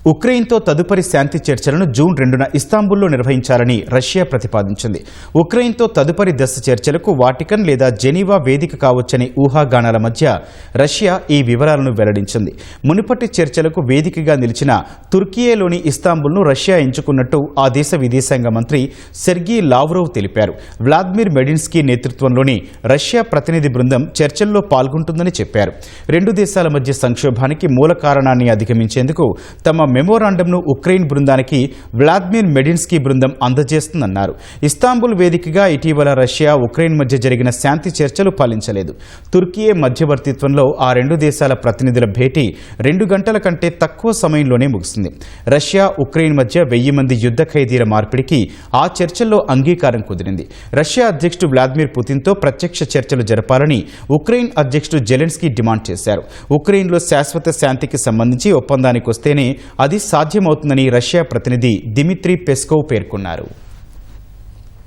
ఉక్రెయిన్తో తదుపరి శాంతి చర్చలను జూన్ 2న ఇస్తాంబుల్లో నిర్వహించాలని రష్యా ప్రతిపాదించింది. ఉక్రెయిన్తో తదుపరి దశ చర్చలకు వాటికన్ లేదా జెనీవా వేదిక కావచ్చనే ఊహాగానాల మధ్య రష్యా ఈ వివరాలను వెల్లడించింది. మునుపటి చర్చలకు వేదికగా నిలిచిన తుర్కియేలోని ఇస్తాంబుల్ను రష్యా ఎంచుకున్నట్టు ఆ దేశ విదేశాంగ మంత్రి సెర్గీ లావ్రోవ్ తెలిపారు. వ్లాదిమిర్ మెడిన్స్కీ నేతృత్వంలోని రష్యా ప్రతినిధి బృందం చర్చల్లో పాల్గొంటుందని చెప్పారు. రెండు దేశాల మధ్య సంక్షోభానికి మూల కారణాన్ని అధిగమించేందుకు తమ మెమోరాండంను ఉక్రెయిన్ బృందానికి వ్లాదిమిర్ మెడిన్స్కీ బృందం అందజేస్తుందన్నారు. ఇస్తాంబుల్ వేదికగా ఇటీవల రష్యా ఉక్రెయిన్ మధ్య జరిగిన శాంతి చర్చలు ఫలించలేదు. తుర్కియే మధ్యవర్తిత్వంలో ఆ రెండు దేశాల ప్రతినిధుల భేటీ 2 గంటల కంటే తక్కువ సమయంలోనే ముగిసింది. రష్యా ఉక్రెయిన్ మధ్య 1000 మంది యుద్ధ ఖైదీల మార్పిడికి ఆ చర్చల్లో అంగీకారం కుదిరింది. రష్యా అధ్యక్షుడు వ్లాదిమిర్ పుతిన్తో ప్రత్యక్ష చర్చలు జరపాలని ఉక్రెయిన్ అధ్యక్షుడు జెలెన్స్కీ డిమాండ్ చేశారు. ఉక్రెయిన్లో శాశ్వత శాంతికి సంబంధించి ఒప్పందానికి వస్తేనే అది సాధ్యమవుతుందని రష్యా ప్రతినిధి దిమిత్రీ పెస్కోవ్ పేర్కొన్నారు.